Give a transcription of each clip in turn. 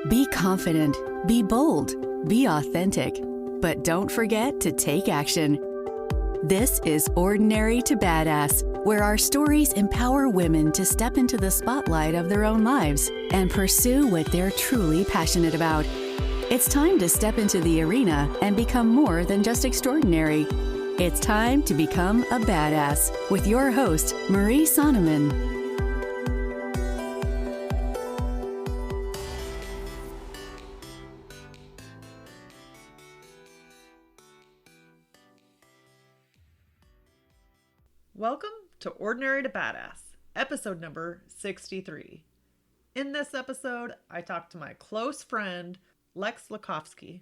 Be confident, be bold, be authentic, but don't forget to take action. This is Ordinary to Badass, where our stories empower women to step into the spotlight of their own lives and pursue what they're truly passionate about. It's time to step into the arena and become more than just extraordinary. It's time to become a badass with your host, Marie Sonneman. Welcome to Ordinary to Badass, episode number 63. In this episode, I talk to my close friend, Lex Latkovski.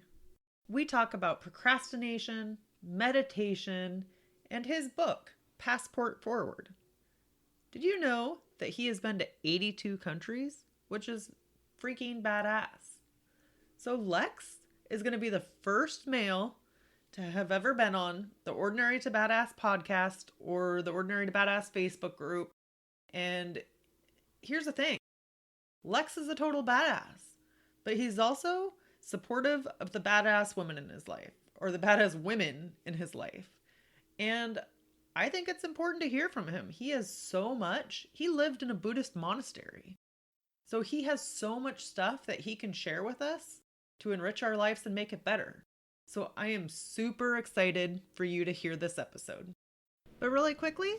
We talk about procrastination, meditation, and his book, Passport Forward. Did you know that he has been to 82 countries, which is freaking badass? So Lex is going to be the first male to have ever been on the Ordinary to Badass podcast or the Ordinary to Badass Facebook group. And here's the thing. Lex is a total badass, but he's also supportive of the badass women in his life, or the badass women in his life. And I think it's important to hear from him. He has so much. He lived in a Buddhist monastery. So he has so much stuff that he can share with us to enrich our lives and make it better. So I am super excited for you to hear this episode. But really quickly,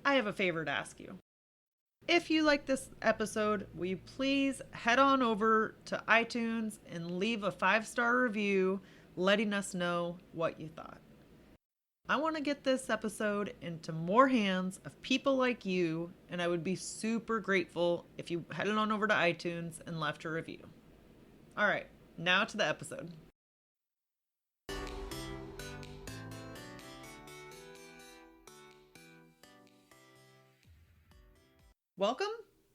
I have a favor to ask you. If you like this episode, will you please head on over to iTunes and leave a 5-star review letting us know what you thought. I want to get this episode into more hands of people like you, and I would be super grateful if you headed on over to iTunes and left a review. All right, now to the episode. Welcome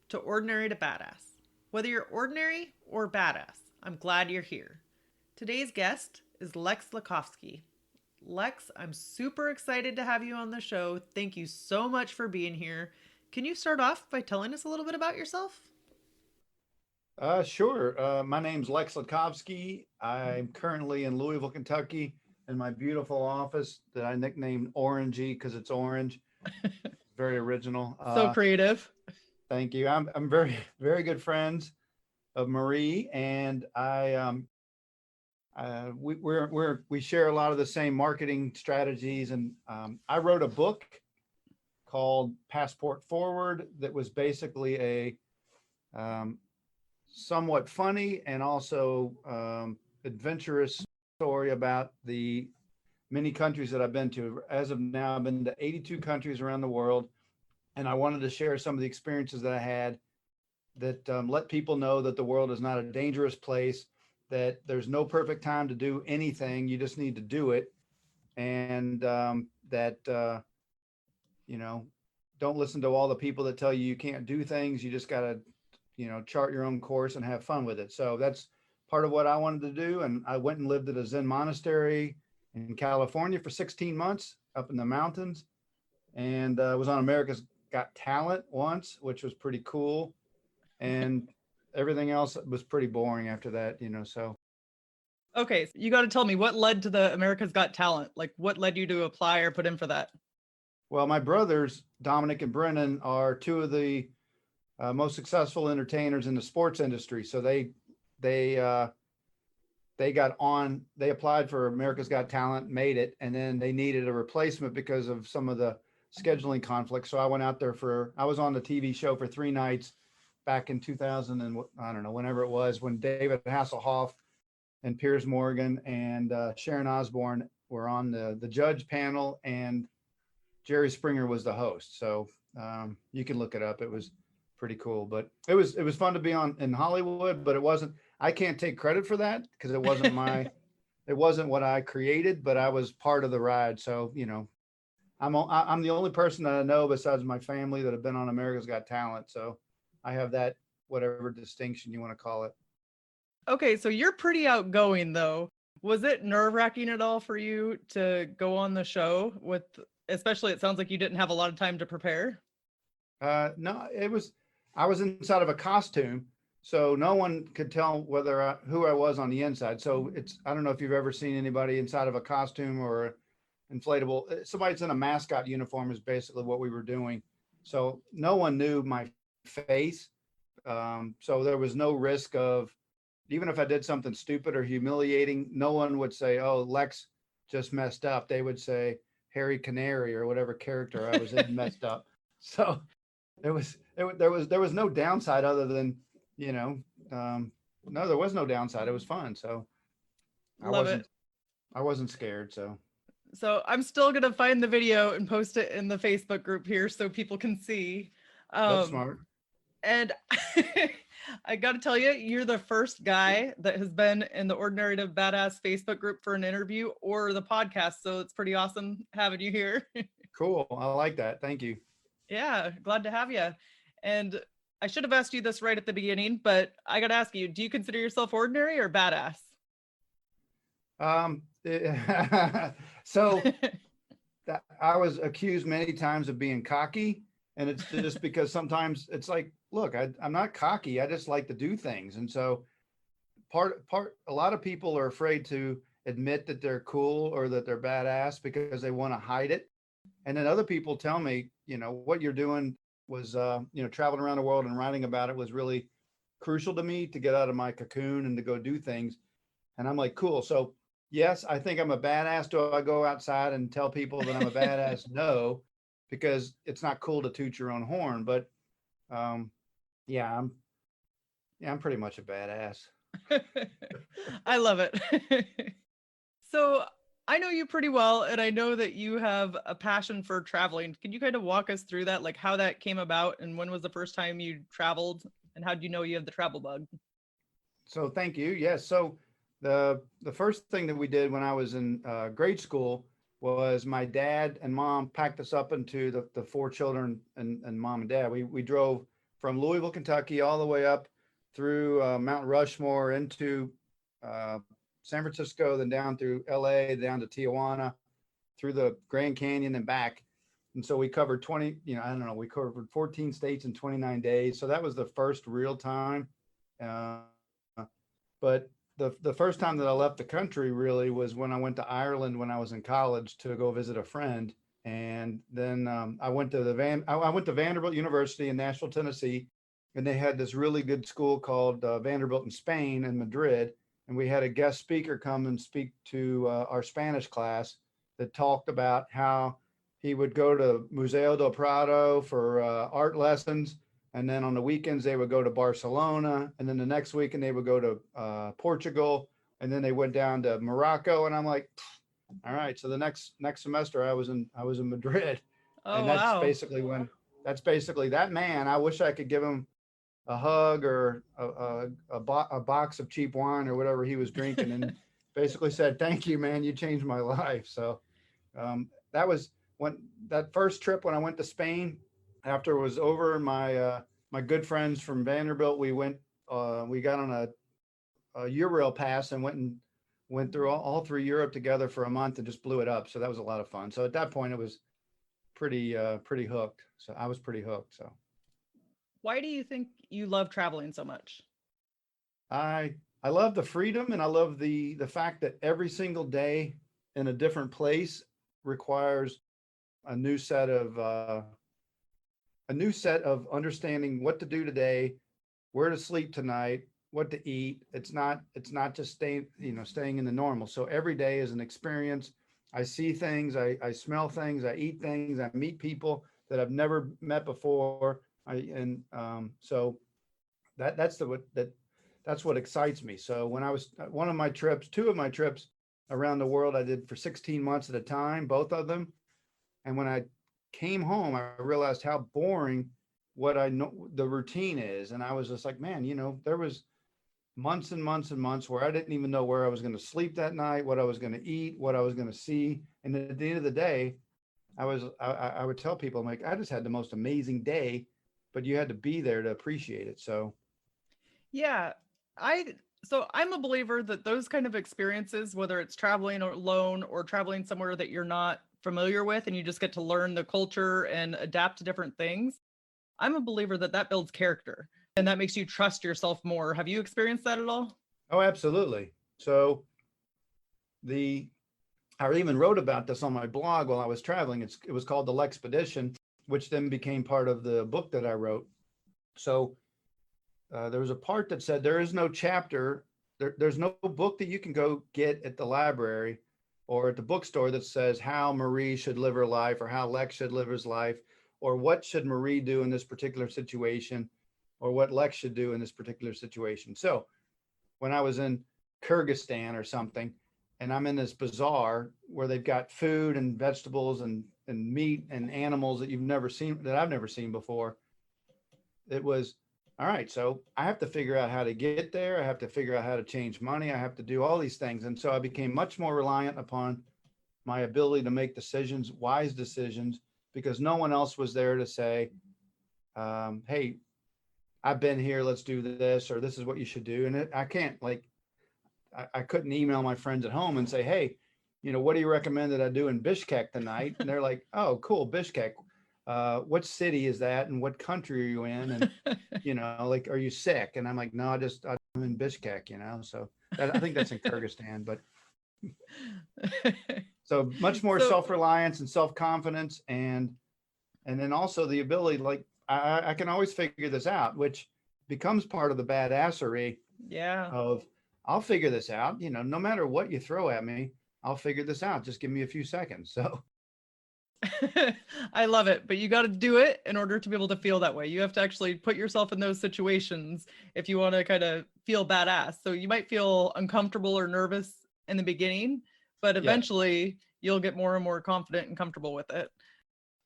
to Ordinary to Badass. Whether you're ordinary or badass, I'm glad you're here. Today's guest is Lex Latkovski. Lex, I'm super excited to have you on the show. Thank you so much for being here. Can you start off by telling us a little bit about yourself? Sure. My name's Lex Latkovski. I'm currently in Louisville, Kentucky, in my beautiful office that I nicknamed Orangey because it's orange. Very original. So creative. Thank you. I'm very, very good friends of Marie, and we share a lot of the same marketing strategies. And I wrote a book called Passport Forward that was basically a somewhat funny and also adventurous story about the many countries that I've been to. As of now, I've been to 82 countries around the world. And I wanted to share some of the experiences that I had that let people know that the world is not a dangerous place, that there's no perfect time to do anything. You just need to do it. And that, don't listen to all the people that tell you you can't do things. You just got to, chart your own course and have fun with it. So that's part of what I wanted to do. And I went and lived at a Zen monastery in California for 16 months up in the mountains. And was on America's Got Talent once, which was pretty cool. And everything else was pretty boring after that, so. Okay, so you got to tell me what led to the America's Got Talent? Like what led you to apply or put in for that? Well, my brothers, Dominic and Brennan, are two of the most successful entertainers in the sports industry. So they applied for America's Got Talent, made it, and then they needed a replacement because of some of the scheduling conflicts. So I went out there I was on the TV show for 3 nights back in 2000 and I don't know, whenever it was, when David Hasselhoff and Piers Morgan and Sharon Osbourne were on the judge panel, and Jerry Springer was the host. So you can look it up. It was pretty cool, but it was fun to be in Hollywood, but I can't take credit for that because it wasn't it wasn't what I created, but I was part of the ride. So, I'm the only person that I know besides my family that have been on America's Got Talent. So I have that, whatever distinction you want to call it. Okay, so you're pretty outgoing though. Was it nerve-wracking at all for you to go on the show especially it sounds like you didn't have a lot of time to prepare? No, I was inside of a costume So no one could tell who I was on the inside. So I don't know if you've ever seen anybody inside of a costume or inflatable. Somebody's in a mascot uniform is basically what we were doing. So no one knew my face. So there was no risk of, even if I did something stupid or humiliating, no one would say, "Oh, Lex just messed up." They would say Harry Canary or whatever character I was in messed up. So there was no downside other than, you know, um, no, there was no downside. It was fun. So I Love wasn't it. I wasn't scared. So So I'm still gonna find the video and post it in the Facebook group here so people can see. that's Um, smart. and I gotta tell you, you're the first guy that has been in the Ordinary to Badass Facebook group for an interview or the podcast. So it's pretty awesome having you here. Cool. I like that. Thank you. Yeah, glad to have you. And I should have asked you this right at the beginning, but I gotta ask you, do you consider yourself ordinary or badass? Um, so that I was accused many times of being cocky, and it's just because sometimes it's like, look, I'm not cocky. I just like to do things, and so a lot of people are afraid to admit that they're cool or that they're badass because they want to hide it. And then other people tell me, what you're doing was, traveling around the world and writing about it was really crucial to me to get out of my cocoon and to go do things. And I'm like, cool. So yes, I think I'm a badass. Do I go outside and tell people that I'm a badass? No, because it's not cool to toot your own horn. But um, yeah, I'm pretty much a badass. I love it. So I know you pretty well, and I know that you have a passion for traveling. Can you kind of walk us through that, like how that came about, and when was the first time you traveled, and how did you know you have the travel bug? So thank you. Yes. So the first thing that we did when I was in grade school was my dad and mom packed us up into the four children and mom and dad. We drove from Louisville, Kentucky, all the way up through Mount Rushmore into uh, San Francisco, then down through LA, down to Tijuana, through the Grand Canyon and back. And so we covered 20, I don't know, we covered 14 states in 29 days. So that was the first real time. Uh, but the first time that I left the country really was when I went to Ireland when I was in college to go visit a friend. And then I went to Vanderbilt University in Nashville, Tennessee, and they had this really good school called Vanderbilt in Spain in Madrid. And we had a guest speaker come and speak to our Spanish class that talked about how he would go to Museo del Prado for art lessons, and then on the weekends they would go to Barcelona, and then the next weekend they would go to Portugal, and then they went down to Morocco. And I'm like, all right. So the next semester I was in Madrid, Oh, and that's wow. basically that man. I wish I could give him a hug or a box of cheap wine or whatever he was drinking, and basically said, "Thank you, man. You changed my life." So that was when that first trip when I went to Spain. After it was over, my good friends from Vanderbilt, we got on a Eurail pass and went through all through Europe together for a month and just blew it up. So that was a lot of fun. So at that point, it was pretty hooked. So I was pretty hooked. So Why do you think you love traveling so much? I I love the freedom, and I love the fact that every single day in a different place requires a new set of understanding what to do today, where to sleep tonight, what to eat. It's not just staying in the normal. So every day is an experience. I see things, I smell things, I eat things, I meet people that I've never met before. So that's what excites me. So when I was two of my trips around the world, I did for 16 months at a time, both of them. And when I came home, I realized how boring what I know the routine is. And I was just like, man, there was months and months and months where I didn't even know where I was going to sleep that night, what I was going to eat, what I was going to see. And at the end of the day, I would tell people, I'm like, I just had the most amazing day, but you had to be there to appreciate it. So Yeah, I so I'm a believer that those kind of experiences, whether it's traveling alone or traveling somewhere that you're not familiar with and you just get to learn the culture and adapt to different things, I'm a believer that that builds character. And that makes you trust yourself more. Have you experienced that at all? Oh, absolutely. So I even wrote about this on my blog while I was traveling. It was called the Lexpedition, which then became part of the book that I wrote. So there was a part that said there is no chapter, there's no book that you can go get at the library or at the bookstore that says how Marie should live her life or how Lex should live his life or what should Marie do in this particular situation or what Lex should do in this particular situation. So when I was in Kyrgyzstan or something, and I'm in this bazaar where they've got food and vegetables and meat and animals that I've never seen before. It was, all right, so I have to figure out how to get there. I have to figure out how to change money. I have to do all these things. And so I became much more reliant upon my ability to make decisions, wise decisions, because no one else was there to say, hey, I've been here, let's do this, or this is what you should do. And I can't I couldn't email my friends at home and say, hey, what do you recommend that I do in Bishkek tonight? And they're like, oh, cool, Bishkek. What city is that? And what country are you in? And, are you sick? And I'm like, no, I'm in Bishkek, so I think that's in Kyrgyzstan, but so much more self-reliance and self-confidence. And then also the ability, I can always figure this out, which becomes part of the badassery of, I'll figure this out, no matter what you throw at me, I'll figure this out. Just give me a few seconds. So I love it, but you got to do it in order to be able to feel that way. You have to actually put yourself in those situations if you want to kind of feel badass. So you might feel uncomfortable or nervous in the beginning, but eventually you'll get more and more confident and comfortable with it.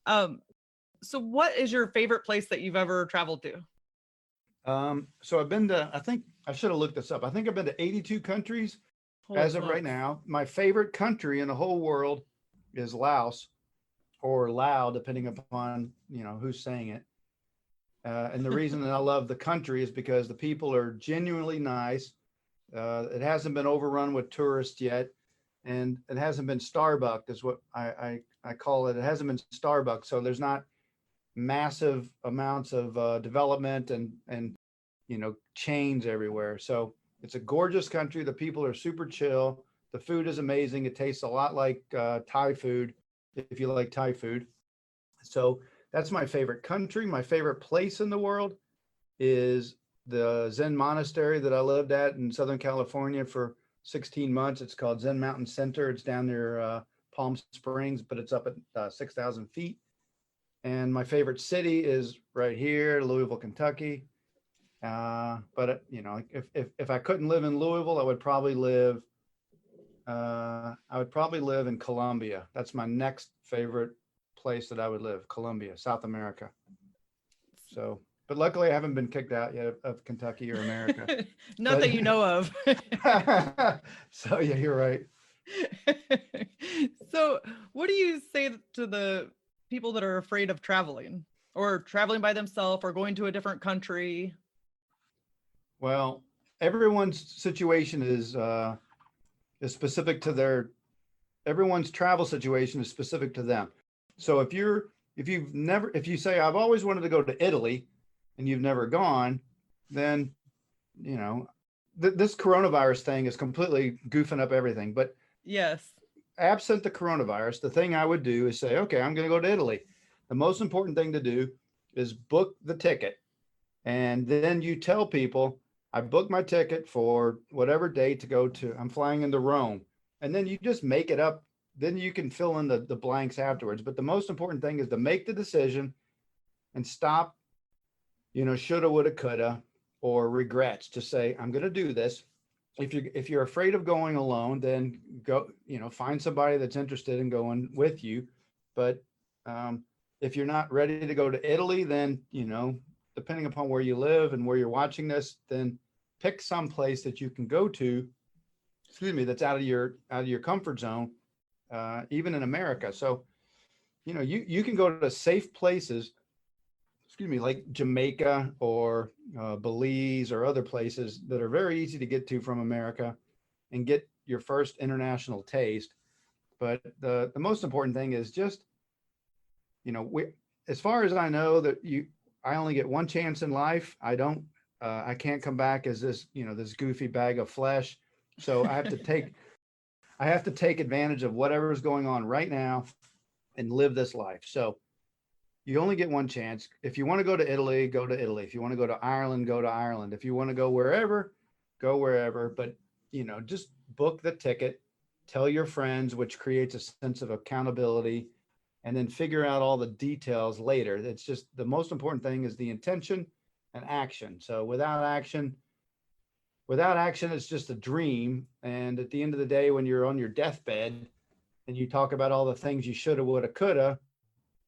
So what is your favorite place that you've ever traveled to? So I've been to, I think I should have looked this up. I think I've been to 82 countries as of right now. My favorite country in the whole world is Laos, or Lao, depending upon, who's saying it. And the reason that I love the country is because the people are genuinely nice. It hasn't been overrun with tourists yet. And it hasn't been Starbucked is what I call it. It hasn't been Starbucked. So there's not massive amounts of development and chains everywhere. So it's a gorgeous country. The people are super chill. The food is amazing. It tastes a lot like Thai food, if you like Thai food. So that's my favorite country. My favorite place in the world is the Zen monastery that I lived at in Southern California for 16 months. It's called Zen Mountain Center. It's down near Palm Springs, but it's up at 6,000 feet. And my favorite city is right here, Louisville, Kentucky. But if I couldn't live in Louisville, I would probably live in Colombia. That's my next favorite place that I would live, Colombia, South America. So, but luckily I haven't been kicked out yet of Kentucky or America. Not that you know of. So yeah, you're right. So what do you say to the people that are afraid of traveling or traveling by themselves or going to a different country? Well, everyone's situation is specific to everyone's travel situation is specific to them. So if you say, I've always wanted to go to Italy and you've never gone, then, this coronavirus thing is completely goofing up everything. But yes, absent the coronavirus, the thing I would do is say, okay, I'm going to go to Italy. The most important thing to do is book the ticket. And then you tell people, I booked my ticket for whatever date to go to. I'm flying into Rome. And then you just make it up. Then you can fill in the blanks afterwards. But the most important thing is to make the decision and stop, shoulda, woulda, coulda, or regrets. To say, I'm going to do this. If you're afraid of going alone, then go, find somebody that's interested in going with you. But if you're not ready to go to Italy, then, depending upon where you live and where you're watching this, then pick some place that you can go to, that's out of your comfort zone, even in America. So, you can go to safe places, like Jamaica or Belize or other places that are very easy to get to from America and get your first international taste. But the most important thing is just, as far as I know, that I only get one chance in life. I don't I can't come back as this, this goofy bag of flesh. So I have to take advantage of whatever is going on right now and live this life. So you only get one chance. If you want to go to Italy, go to Italy. If you want to go to Ireland, go to Ireland. If you want to go wherever, go wherever. But, just book the ticket, tell your friends, which creates a sense of accountability, and then figure out all the details later. It's just the most important thing is the intention and action. So without action, it's just a dream. And at the end of the day, when you're on your deathbed and you talk about all the things you shoulda, woulda, coulda,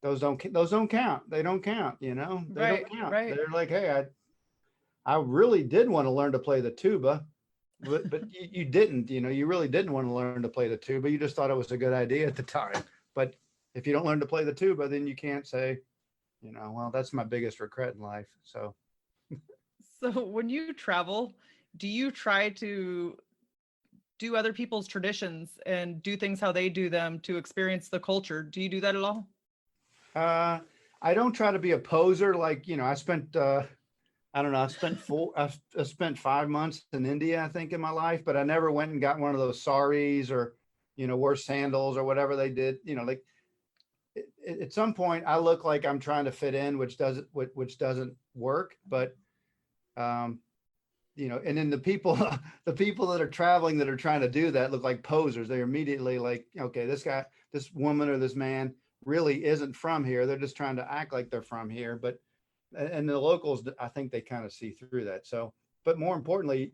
those don't count. They don't count. They Right, don't count. right. They're like, hey, I really did want to learn to play the tuba, but you didn't. You really didn't want to learn to play the tuba. You just thought it was a good idea at the time. But if you don't learn to play the tuba, then you can't say, well, that's my biggest regret in life. So When you travel, do you try to do other people's traditions and do things how they do them to experience the culture? Do you do that at all? I don't try to be a poser. Like, I spent, I don't know, I spent 5 months in India, I think, in my life, but I never went and got one of those saris or, wore sandals or whatever they did. Like at some point I look like I'm trying to fit in, which doesn't work. But, and then the people that are traveling that are trying to do that look like posers. They're immediately like, okay, this woman or this man really isn't from here. They're just trying to act like they're from here. But, and the locals, I think they kind of see through that. So, but more importantly,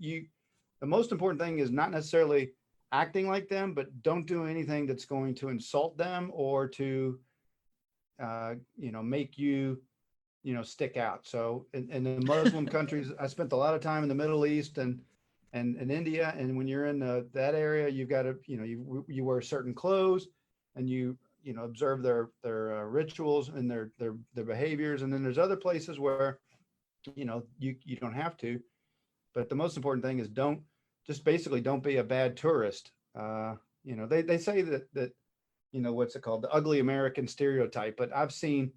the most important thing is not necessarily acting like them, but don't do anything that's going to insult them or to, make you, stick out. So in the Muslim countries, I spent a lot of time in the Middle East and India. And when you're in that area, you've got to, you wear certain clothes and you observe their rituals and their behaviors. And then there's other places where, you don't have to. But the most important thing is don't be a bad tourist. They say that, what's it called? The ugly American stereotype. But I've seen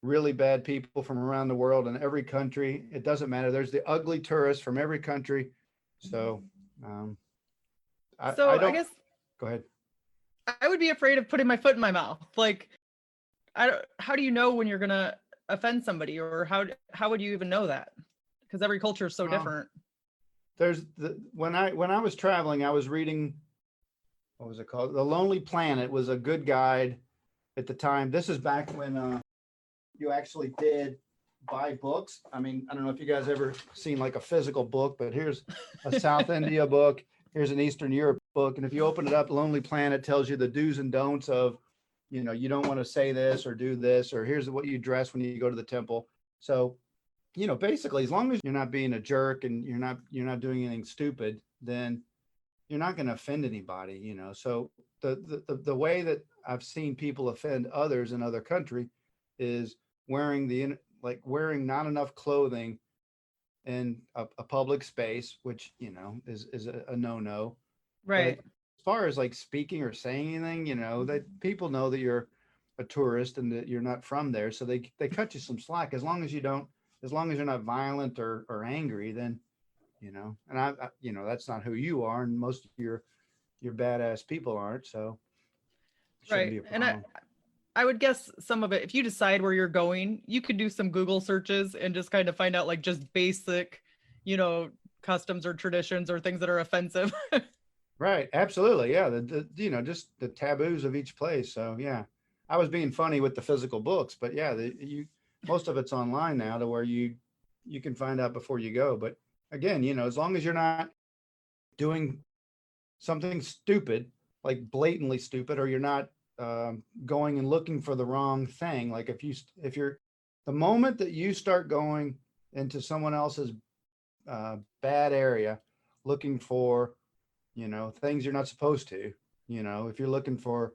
really bad people from around the world in every country. It doesn't matter. There's the ugly tourists from every country. So I I guess go ahead. I would be afraid of putting my foot in my mouth. Like, how do you know when you're going to offend somebody, or how would you even know that? Because every culture is so different. When I was traveling, I was reading, what was it called? The Lonely Planet was a good guide at the time. This is back when you actually did buy books. I mean, I don't know if you guys ever seen like a physical book, but here's a South India book. Here's an Eastern Europe book. And if you open it up, Lonely Planet tells you the do's and don'ts of, you don't want to say this or do this, or here's what you dress when you go to the temple. So, basically, as long as you're not being a jerk and you're not doing anything stupid, then you're not going to offend anybody, So the way that I've seen people offend others in other country is wearing not enough clothing in a public space, which, is a no-no. Right. But as far as like speaking or saying anything, that people know that you're a tourist and that you're not from there. So they cut you some slack as long as you're not violent or angry, then, and I that's not who you are. And most of your badass people aren't. So it shouldn't be a problem. And I would guess some of it, if you decide where you're going, you could do some Google searches and just kind of find out like just basic, customs or traditions or things that are offensive. Right. Absolutely. Yeah. Just the taboos of each place. So yeah, I was being funny with the physical books, but yeah, most of it's online now to where you can find out before you go. But again, as long as you're not doing something stupid, like blatantly stupid, or you're not going and looking for the wrong thing. Like if you're the moment that you start going into someone else's bad area, looking for, things you're not supposed to, if you're looking for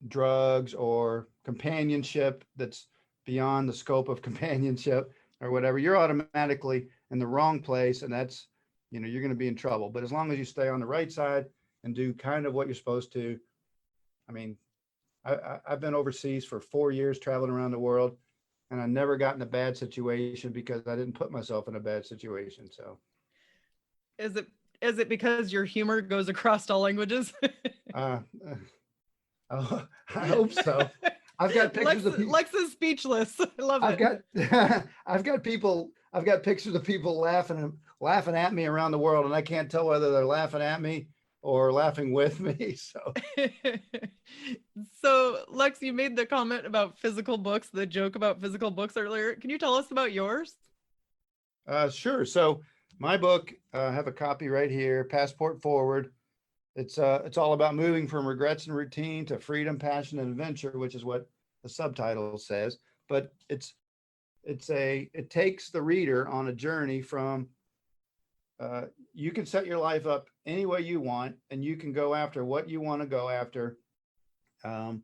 drugs or companionship that's beyond the scope of companionship or whatever, you're automatically in the wrong place. And that's, you're going to be in trouble. But as long as you stay on the right side and do kind of what you're supposed to. I mean, I've been overseas for 4 years, traveling around the world. and I never got in a bad situation because I didn't put myself in a bad situation. So Is it because your humor goes across all languages? uh, I hope so. I've got pictures of people. Lex is speechless. I love I've it. got I've got pictures of people laughing at me around the world, and I can't tell whether they're laughing at me or laughing with me. So So, Lex, you made the comment about physical books, the joke about physical books earlier. Can you tell us about yours? sure. So my book, I have a copy right here, Passport Forward. It's all about moving from regrets and routine to freedom, passion, and adventure, which is what the subtitle says. But it takes the reader on a journey from you can set your life up any way you want, and you can go after what you want to go after. And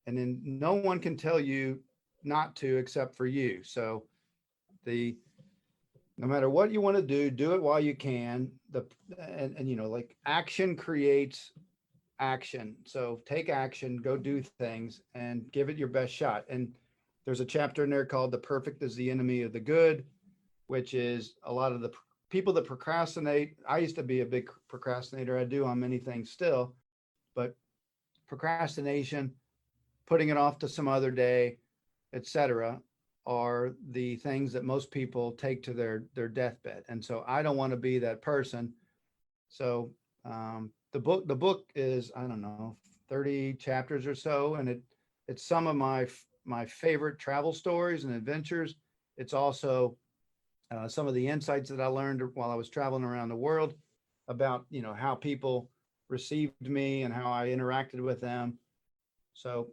then no one can tell you not to except for you. So no matter what you want to do it while you can. And you know, like action creates action. So take action, go do things, and give it your best shot. And there's a chapter in there called "The Perfect is the Enemy of the Good," which is a lot of the people that procrastinate. I used to be a big procrastinator. I do on many things still, but procrastination, putting it off to some other day, etc., are the things that most people take to their deathbed. And so I don't want to be that person. So the book is, I don't know, 30 chapters or so, and it's some of my favorite travel stories and adventures. It's also some of the insights that I learned while I was traveling around the world about, you know, how people received me and how I interacted with them. So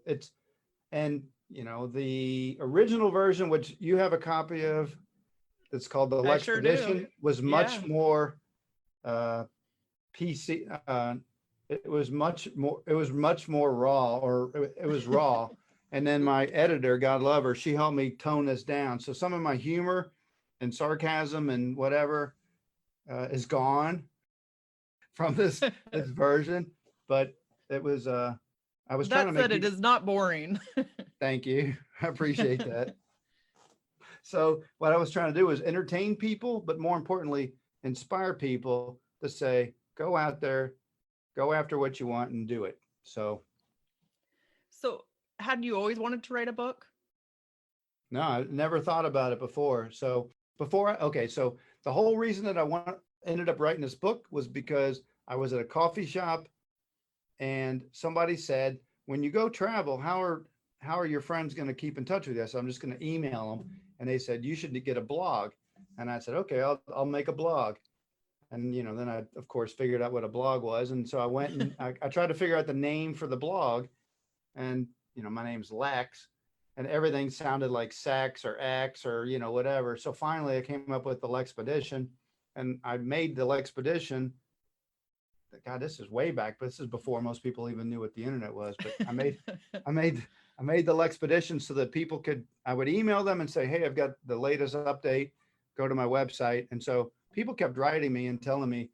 and you know, the original version, which you have a copy of, that's called the I sure do. Lexpedition, was much Yeah. more PC. It was much more raw, or it was raw. And then my editor, God love her, she helped me tone this down. So some of my humor and sarcasm and whatever is gone from this version, but it was I was trying to That make said, it is not boring. Thank you. I appreciate that. So what I was trying to do was entertain people, but more importantly, inspire people to say, go out there, go after what you want and do it. So So, had you always wanted to write a book? no, I never thought about it before. So so the whole reason that ended up writing this book was because I was at a coffee shop and somebody said, when you go travel, how are your friends going to keep in touch with you? So I'm just going to email them. And they said, you should get a blog. And I said, okay, I'll make a blog. And, you know, then I, of course, figured out what a blog was. And so I went and I tried to figure out the name for the blog. And, you know, my name's Lex, and everything sounded like sex or X or, you know, whatever. So finally I came up with the Lexpedition, and I made the Lexpedition. God, this is way back, but this is before most people even knew what the internet was. But I made the Lexpedition so that people I would email them and say, hey, I've got the latest update, go to my website. And so people kept writing me and telling me,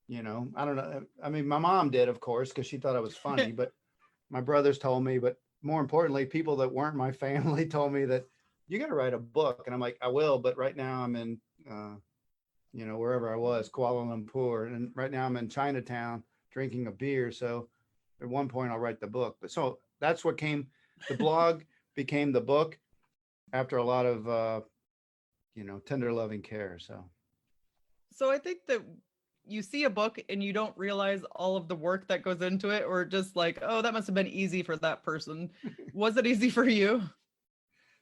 you know, I don't know. I mean, my mom did, of course, because she thought I was funny, but my brothers told me, but more importantly, people that weren't my family told me that you got to write a book. And I'm like, I will, but right now I'm in, you know, wherever I was, Kuala Lumpur. And right now I'm in Chinatown drinking a beer. So at one point I'll write the book. But so that's what the blog became the book after a lot of, you know, tender loving care. So I think that you see a book and you don't realize all of the work that goes into it, or just like, oh, that must have been easy for that person. Was it easy for you?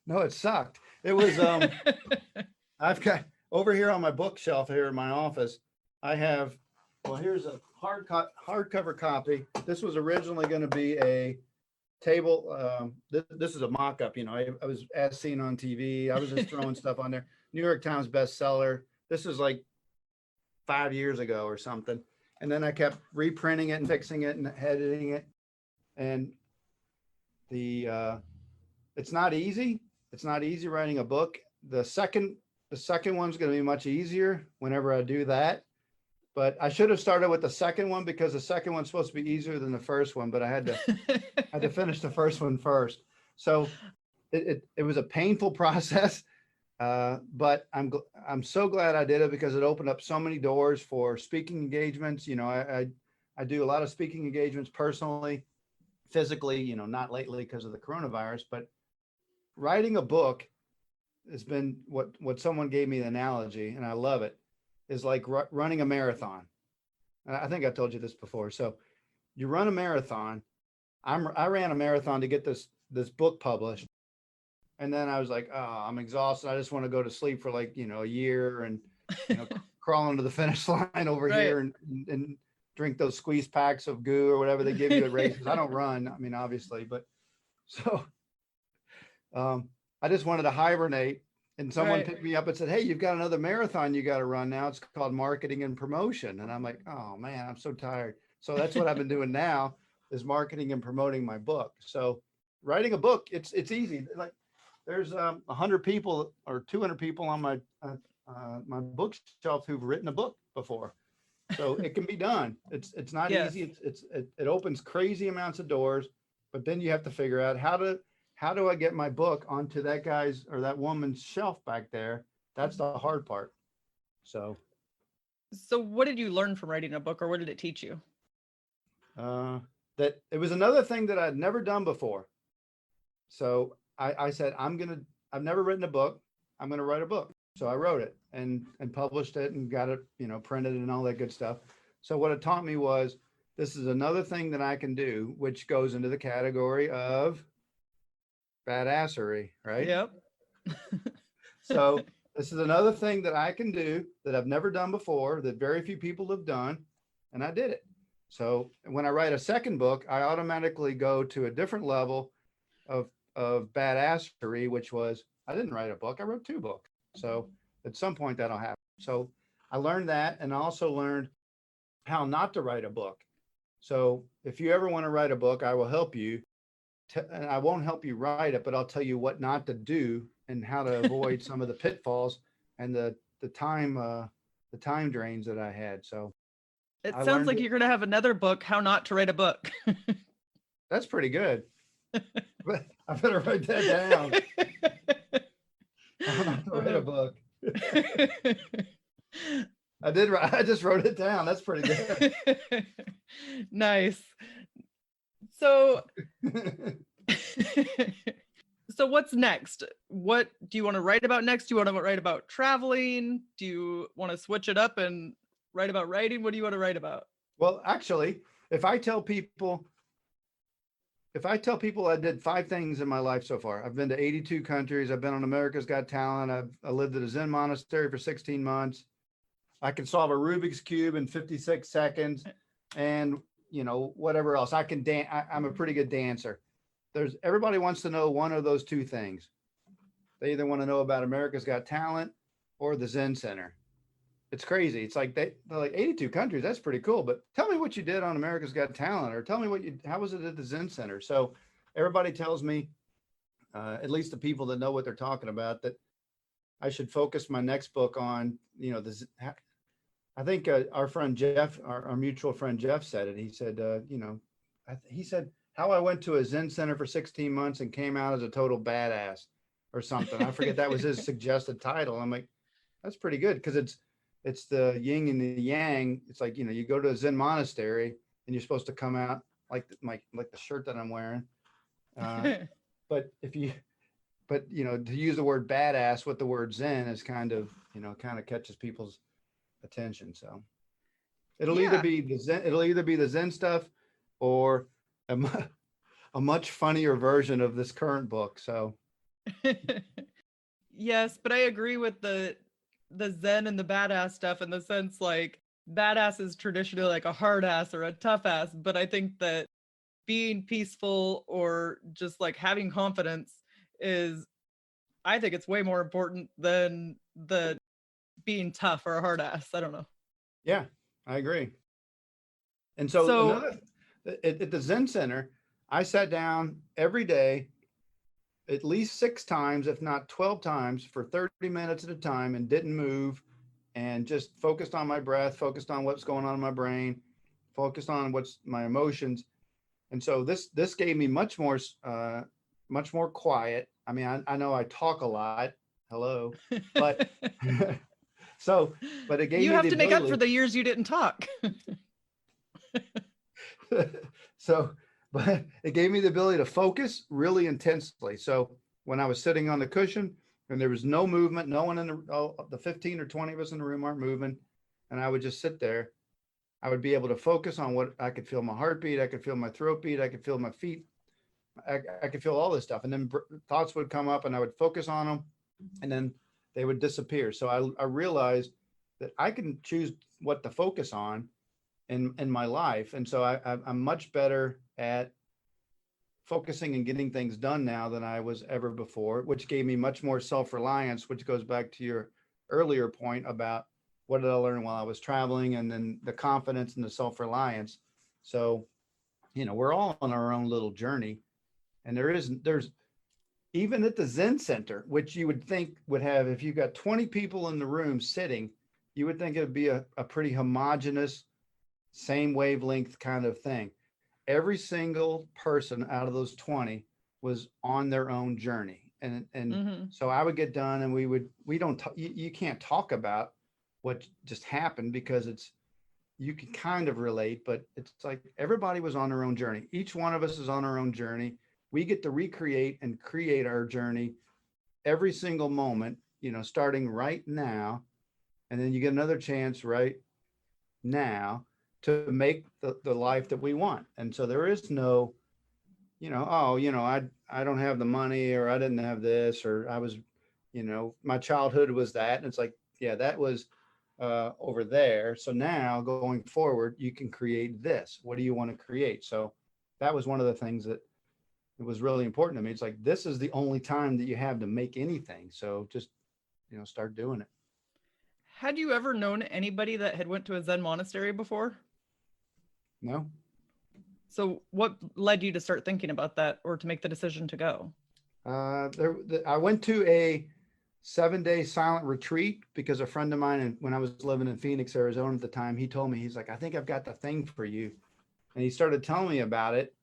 No, it sucked. It was, I've got over here on my bookshelf here in my office, I have, well, here's a hardcover copy. This was originally going to be a table. This is a mock-up, you know, I was as seen on TV. I was just throwing stuff on there. New York Times bestseller. This is like 5 years ago or something. And then I kept reprinting it and fixing it and editing it. And it's not easy. It's not easy writing a book. The second one's going to be much easier whenever I do that. But I should have started with the second one, because the second one's supposed to be easier than the first one, but I had to finish the first one first. So it was a painful process. But I'm so glad I did it because it opened up so many doors for speaking engagements. You know, I do a lot of speaking engagements personally, physically, you know, not lately because of the coronavirus, but writing a book has been what someone gave me the analogy, and I love it, is like running a marathon. And I think I told you this before. So you run a marathon. I ran a marathon to get this book published. And then I was like, oh, I'm exhausted. I just want to go to sleep for like, you know, a year and, you know, crawl into the finish line over Right. here and drink those squeeze packs of goo or whatever they give you at races. I don't run. I mean, obviously, but so I just wanted to hibernate. And someone Right. picked me up and said, hey, you've got another marathon you got to run now. It's called marketing and promotion. And I'm like, oh man, I'm so tired. So that's what I've been doing now is marketing and promoting my book. So writing a book, it's easy. Like there's 100 people or 200 people on my bookshelf who've written a book before. So it can be done. It's not Yes. easy. It opens crazy amounts of doors, but then you have to figure out how do I get my book onto that guy's or that woman's shelf back there? That's the hard part. So what did you learn from writing a book, or what did it teach you? that it was another thing that I'd never done before. So I said, I've never written a book. I'm going to write a book. So I wrote it and published it and got it, you know, printed and all that good stuff. So what it taught me was this is another thing that I can do, which goes into the category of badassery, right? Yep. So this is another thing that I can do that I've never done before, that very few people have done, and I did it. So when I write a second book, I automatically go to a different level of badassery, which was I didn't write a book, I wrote 2 books. So at some point that'll happen. So I learned that, and I also learned how not to write a book. So if you ever want to write a book, I will help you. And I won't help you write it, but I'll tell you what not to do and how to avoid some of the pitfalls and the time drains that I had. So It I sounds learned like you're going to have another book, How Not to Write a Book. that's pretty good. But I better write that down. How not to write a book. I just wrote it down. That's pretty good. Nice. So so what's next? What do you want to write about next? Do you want to write about traveling? Do you want to switch it up and write about writing? What do you want to write about? Well, actually, if I tell people I did 5 things in my life so far, I've been to 82 countries. I've been on America's Got Talent. I lived at a Zen monastery for 16 months. I can solve a Rubik's Cube in 56 seconds and, you know, whatever else. I can dance. I'm a pretty good dancer. Everybody wants to know one of those 2 things. They either want to know about America's Got Talent or the Zen Center. It's crazy. It's like they're like 82 countries. That's pretty cool. But tell me what you did on America's Got Talent, or tell me how was it at the Zen Center? So everybody tells me, at least the people that know what they're talking about, that I should focus my next book on, you know, I think our friend Jeff, our mutual friend Jeff said it. He said, you know, he said how I went to a Zen Center for 16 months and came out as a total badass or something. I forget, that was his suggested title. I'm like, that's pretty good, because it's the yin and the yang. It's like, you know, you go to a Zen monastery and you're supposed to come out like the shirt that I'm wearing. But you know, to use the word badass with the word Zen is kind of catches people's attention. So it'll either be the Zen stuff or a much funnier version of this current book. So Yes, but I agree with the Zen and the badass stuff, in the sense like badass is traditionally like a hard ass or a tough ass, but I think that being peaceful or just like having confidence I think it's way more important than the being tough or a hard ass. I don't know. Yeah, I agree. And so at the Zen Center, I sat down every day at least 6 times, if not 12 times, for 30 minutes at a time, and didn't move, and just focused on my breath, focused on what's going on in my brain, focused on what's my emotions. And so this gave me much more quiet, I mean, I know I talk a lot. Hello, but so, but it gave You me have the to make up for ability. the years you didn't talk. So, but it gave me the ability to focus really intensely. So when I was sitting on the cushion and there was no movement, no one in the 15 or 20 of us in the room aren't moving, and I would just sit there, I would be able to focus on what I could feel my heartbeat, I could feel my throat beat, I could feel my feet, I could feel all this stuff. And then thoughts would come up and I would focus on them and then they would disappear. So I realized that I can choose what to focus on in my life. And so I'm much better at focusing and getting things done now than I was ever before, which gave me much more self-reliance, which goes back to your earlier point about what did I learn while I was traveling, and then the confidence and the self-reliance. So, we're all on our own little journey. And there's even at the Zen Center, which you would think would have, if you got 20 people in the room sitting, you would think it'd be a pretty homogenous, same wavelength kind of thing. Every single person out of those 20 was on their own journey. And so I would get done and we don't, you can't talk about what just happened because you can kind of relate, but it's like everybody was on their own journey. Each one of us is on our own journey. We get to recreate and create our journey every single moment, starting right now. And then you get another chance right now to make the life that we want. And so there is no, I don't have the money, or I didn't have this, or I was, my childhood was that. And it's like, yeah, that was over there. So now going forward, you can create this. What do you want to create? So that was one of the things that it was really important to me. It's like, this is the only time that you have to make anything. So just, start doing it. Had you ever known anybody that had went to a Zen monastery before? No. So what led you to start thinking about that, or to make the decision to go? I went to a 7-day silent retreat because a friend of mine, and when I was living in Phoenix, Arizona at the time, he told me, he's like, I think I've got the thing for you. And he started telling me about it.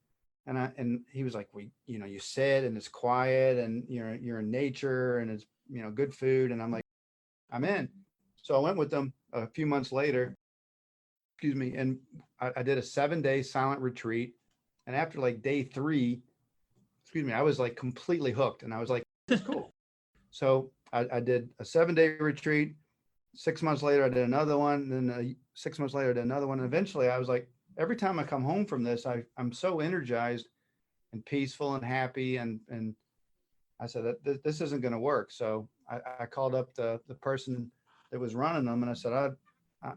And he was like, you sit and it's quiet and you're in nature and it's, good food. And I'm like, I'm in. So I went with them a few months later, excuse me. And I did a 7-day silent retreat. And after like day 3, I was like completely hooked. And I was like, it's cool. So I did a 7-day retreat. 6 months later, I did another one. And then 6 months later, I did another one. And eventually I was like, every time I come home from this, I'm so energized and peaceful and happy. And I said, this isn't going to work. So I called up the person that was running them. And I said,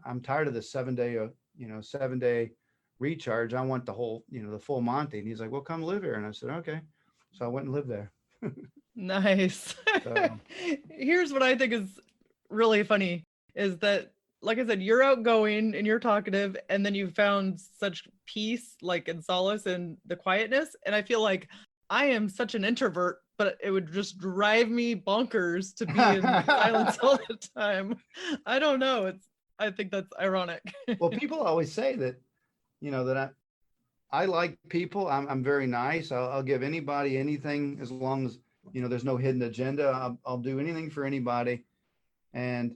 I'm tired of this 7-day recharge. I want the whole, the full Monty. And he's like, well, come live here. And I said, okay. So I went and lived there. Nice. So, Here's what I think is really funny is that, like I said, you're outgoing and you're talkative, and then you found such peace, like, and solace in the quietness. And I feel like I am such an introvert, but it would just drive me bonkers to be in silence all the time. I don't know. I think that's ironic. well, people always say that, that I like people. I'm very nice. I'll give anybody anything as long as, there's no hidden agenda. I'll do anything for anybody. And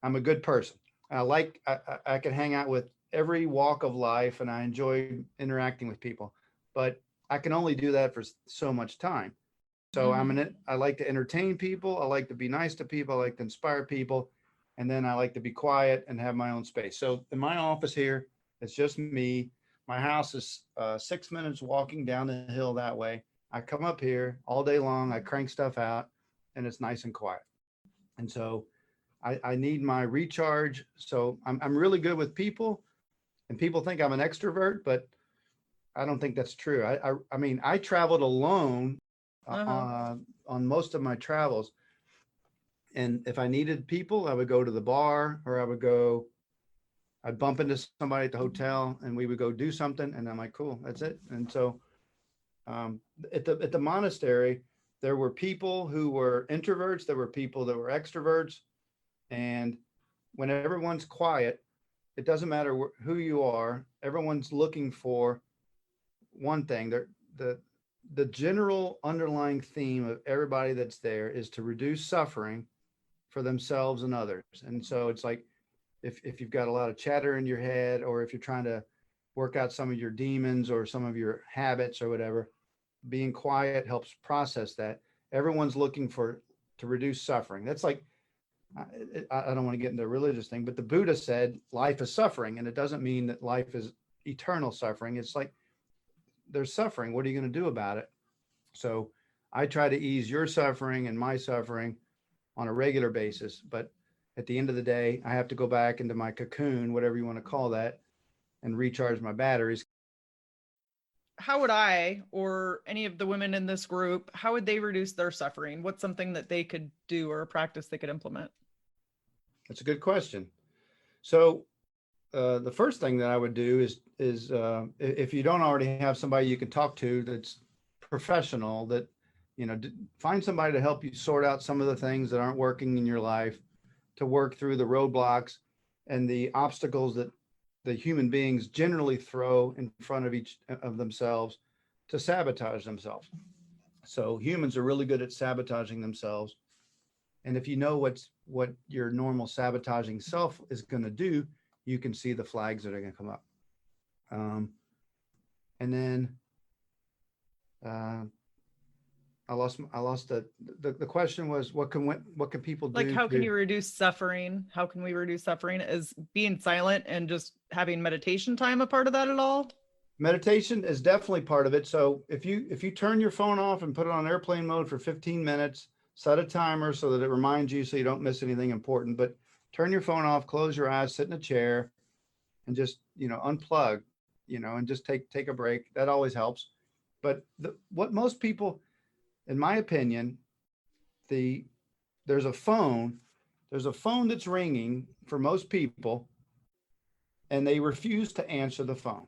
I'm a good person. I can hang out with every walk of life and I enjoy interacting with people, but I can only do that for so much time. So I like to entertain people. I like to be nice to people. I like to inspire people. And then I like to be quiet and have my own space. So in my office here, it's just me. My house is 6 minutes walking down the hill that way. I come up here all day long. I crank stuff out and it's nice and quiet. And so I need my recharge. So I'm really good with people, and people think I'm an extrovert, but I don't think that's true. I mean, I traveled alone on most of my travels. And if I needed people, I would go to the bar, or I'd bump into somebody at the hotel and we would go do something. And I'm like, cool, that's it. And so at the monastery, there were people who were introverts. There were people that were extroverts. And when everyone's quiet, it doesn't matter who you are. Everyone's looking for one thing. the general underlying theme of everybody that's there is to reduce suffering for themselves and others. And so it's like, if you've got a lot of chatter in your head, or if you're trying to work out some of your demons or some of your habits or whatever, being quiet helps process that. Everyone's looking to reduce suffering. That's like, I don't want to get into a religious thing, but the Buddha said life is suffering, and it doesn't mean that life is eternal suffering. It's like, there's suffering. What are you going to do about it? So I try to ease your suffering and my suffering on a regular basis. But at the end of the day, I have to go back into my cocoon, whatever you want to call that, and recharge my batteries. How would I, or any of the women in this group, how would they reduce their suffering? What's something that they could do, or a practice they could implement? That's a good question. So the first thing that I would do is if you don't already have somebody you can talk to that's professional, that, find somebody to help you sort out some of the things that aren't working in your life, to work through the roadblocks and the obstacles that the human beings generally throw in front of each of themselves to sabotage themselves. So humans are really good at sabotaging themselves. And if you know what your normal sabotaging self is going to do, you can see the flags that are going to come up. And then I lost the question was, what can people do? Like, how can you reduce suffering? How can we reduce suffering? Is being silent and just having meditation time a part of that at all? Meditation is definitely part of it. So if you turn your phone off and put it on airplane mode for 15 minutes, set a timer so that it reminds you so you don't miss anything important, but turn your phone off, close your eyes, sit in a chair, and just, unplug, and just take a break. That always helps. But what most people, in my opinion, there's a phone that's ringing for most people, and they refuse to answer the phone.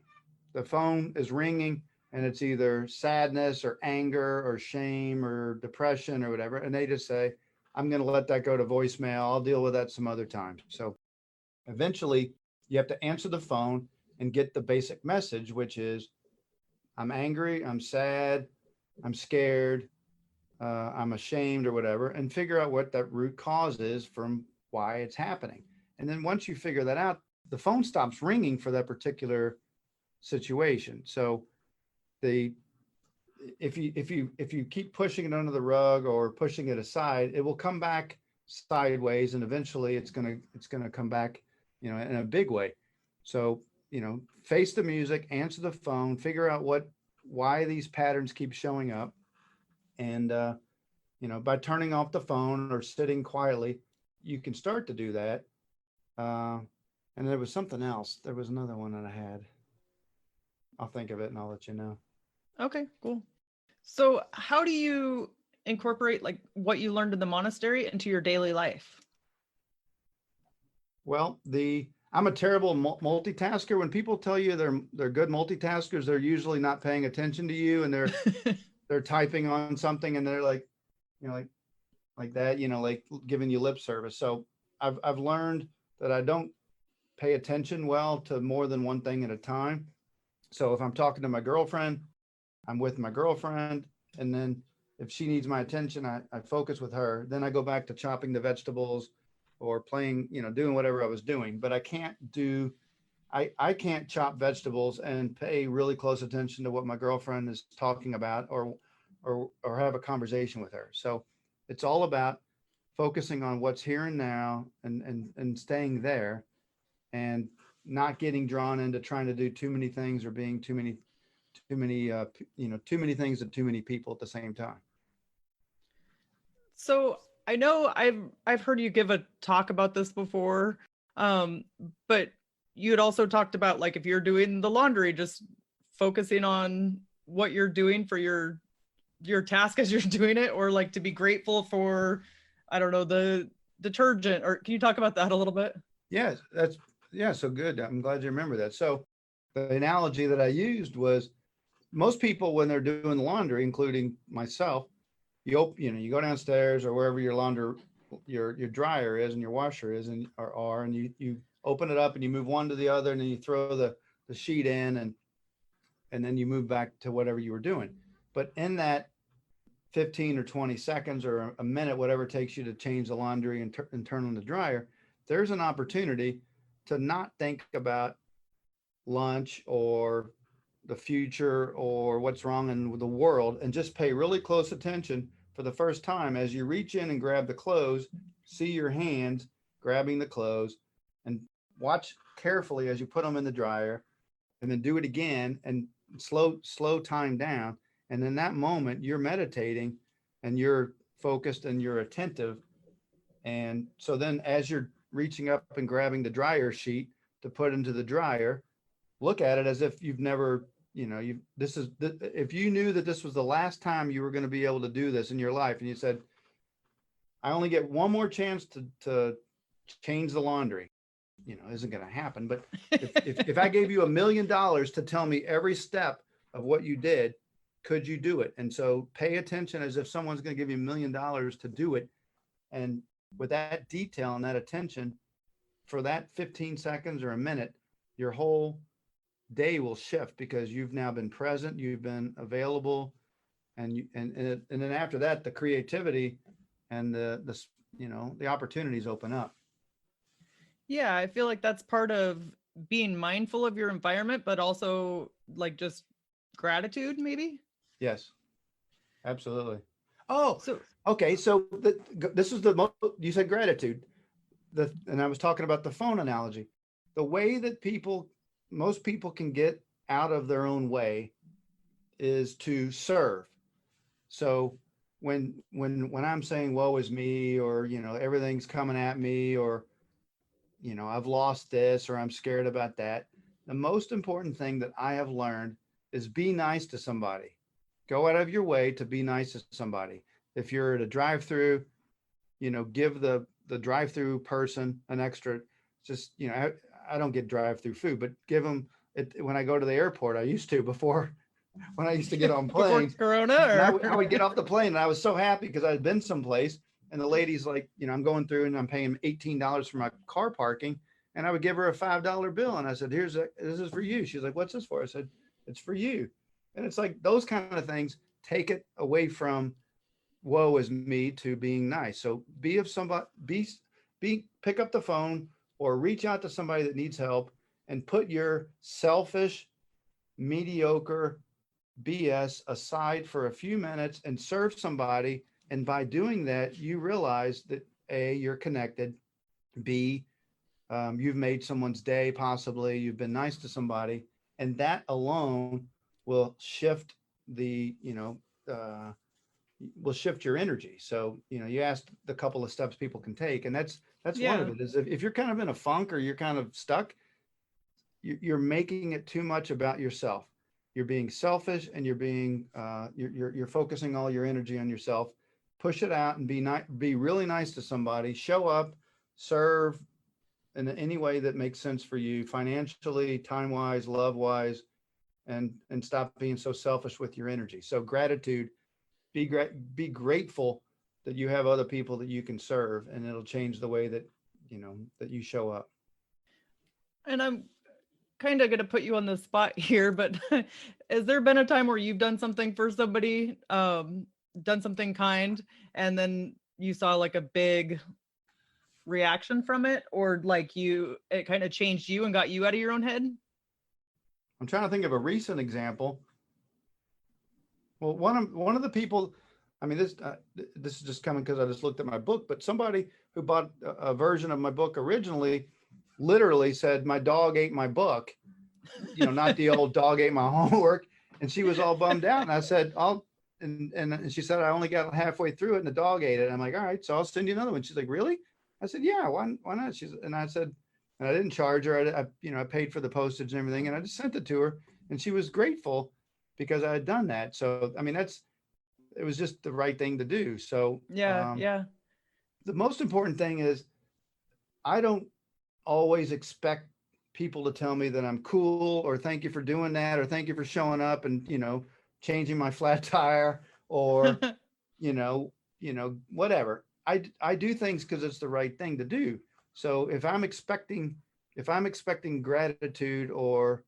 The phone is ringing, and it's either sadness or anger or shame or depression or whatever. And they just say, I'm going to let that go to voicemail. I'll deal with that some other time. So eventually you have to answer the phone and get the basic message, which is, I'm angry, I'm sad, I'm scared, I'm ashamed or whatever, and figure out what that root cause is from why it's happening. And then once you figure that out, the phone stops ringing for that particular situation. So if you keep pushing it under the rug or pushing it aside, it will come back sideways, and eventually it's gonna come back, in a big way. So, face the music, answer the phone, figure out why these patterns keep showing up. And, by turning off the phone or sitting quietly, you can start to do that. And there was something else. There was another one that I had. I'll think of it and I'll let you know. Okay, cool. So how do you incorporate like what you learned in the monastery into your daily life? Well, I'm a terrible multitasker. When people tell you they're good multitaskers, they're usually not paying attention to you, and they're typing on something, and they're like, like that, like giving you lip service. So I've learned that I don't pay attention well to more than one thing at a time. So if I'm talking to my girlfriend, I'm with my girlfriend, and then if she needs my attention, I focus with her. Then I go back to chopping the vegetables or playing, doing whatever I was doing. But I can't chop vegetables and pay really close attention to what my girlfriend is talking about or have a conversation with her. So it's all about focusing on what's here and now and staying there, and not getting drawn into trying to do too many things or being too many things to too many people at the same time. So I know I've heard you give a talk about this before, but you had also talked about, like, if you're doing the laundry, just focusing on what you're doing for your task as you're doing it, or like to be grateful for, I don't know, the detergent. Or can you talk about that a little bit? Yes, so good. I'm glad you remember that. So the analogy that I used was, most people, when they're doing laundry, including myself, you go downstairs or wherever your dryer is and your washer is and you open it up and you move one to the other, and then you throw the sheet in, and then you move back to whatever you were doing. But in that 15 or 20 seconds or a minute, whatever it takes you to change the laundry and turn on the dryer, there's an opportunity to not think about lunch or the future or what's wrong in the world, and just pay really close attention for the first time as you reach in and grab the clothes, see your hands grabbing the clothes, and watch carefully as you put them in the dryer, and then do it again and slow time down. And in that moment, you're meditating and you're focused and you're attentive. And so then as you're reaching up and grabbing the dryer sheet to put into the dryer, look at it as if you've never, if you knew that this was the last time you were going to be able to do this in your life, and you said, I only get one more chance to change the laundry, isn't going to happen. But if I gave you $1 million to tell me every step of what you did, could you do it? And so pay attention as if someone's going to give you $1 million to do it. And with that detail and that attention for that 15 seconds or a minute, your whole day will shift because you've now been present, you've been available, and then after that, the creativity and the opportunities open up. Yeah, I feel like that's part of being mindful of your environment, but also like just gratitude, maybe. Yes, absolutely. Oh, so okay. So this is you said gratitude. And I was talking about the phone analogy. The way that most people can get out of their own way is to serve. So when I'm saying woe is me, or everything's coming at me, or I've lost this, or I'm scared about that, the most important thing that I have learned is be nice to somebody. Go out of your way to be nice to somebody. If you're at a drive-through, give the drive-through person an extra, just, I don't get drive-through food, but give them it when I go to the airport. I used to before, when I used to get on planes. Corona, I would get off the plane and I was so happy because I had been someplace and the lady's like, I'm going through and I'm paying $18 for my car parking. And I would give her a $5 bill. And I said, this is for you. She's like, what's this for? I said, it's for you. And it's like those kind of things take it away from woe is me to being nice. So be of somebody, pick up the phone or reach out to somebody that needs help and put your selfish, mediocre BS aside for a few minutes and serve somebody. And by doing that, you realize that A, you're connected, B, you've made someone's day, possibly you've been nice to somebody, and that alone will shift will shift your energy. So, you asked the couple of steps people can take, and that's one of it is if you're kind of in a funk or you're kind of stuck, you're making it too much about yourself. You're being selfish and you're being, you're focusing all your energy on yourself. Push it out and be really nice to somebody, show up, serve in any way that makes sense for you financially, time-wise, love-wise, and stop being so selfish with your energy. So gratitude, be grateful that you have other people that you can serve, and it'll change the way that, that you show up. And I'm kind of going to put you on the spot here, but has there been a time where you've done something for somebody, done something kind, and then you saw like a big reaction from it, or like it kind of changed you and got you out of your own head? I'm trying to think of a recent example. Well, one of the people, I mean, this is just coming because I just looked at my book, but somebody who bought a version of my book originally literally said, my dog ate my book, not the old dog ate my homework. And she was all bummed out. And I said, and she said, I only got halfway through it and the dog ate it. And I'm like, all right, so I'll send you another one. She's like, really? I said, yeah, why not? And I said, and I didn't charge her. I paid for the postage and everything. And I just sent it to her and she was grateful because I had done that. So, I mean, it was just the right thing to do. So yeah. The most important thing is I don't always expect people to tell me that I'm cool or thank you for doing that or thank you for showing up and changing my flat tire or whatever. I do things because it's the right thing to do. So if I'm expecting gratitude or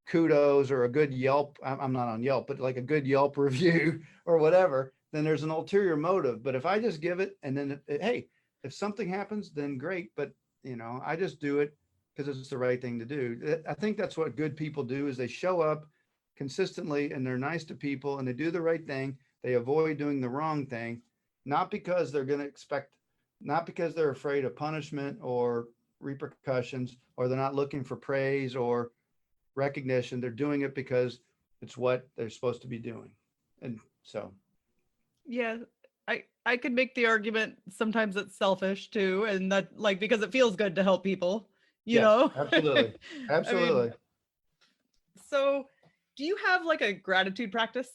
kudos or a good Yelp, I'm not on Yelp, but like a good Yelp review or whatever, then there's an ulterior motive. But if I just give it and then, hey, if something happens, then great. But, I just do it because it's the right thing to do. I think that's what good people do is they show up consistently and they're nice to people and they do the right thing. They avoid doing the wrong thing, not because they're going to not because they're afraid of punishment or repercussions, or they're not looking for praise or recognition. They're doing it because it's what they're supposed to be doing. And so, Yeah, I could make the argument sometimes it's selfish too, and that like because it feels good to help people, you yes, know? absolutely. I mean, Absolutely. so do you have like a gratitude practice?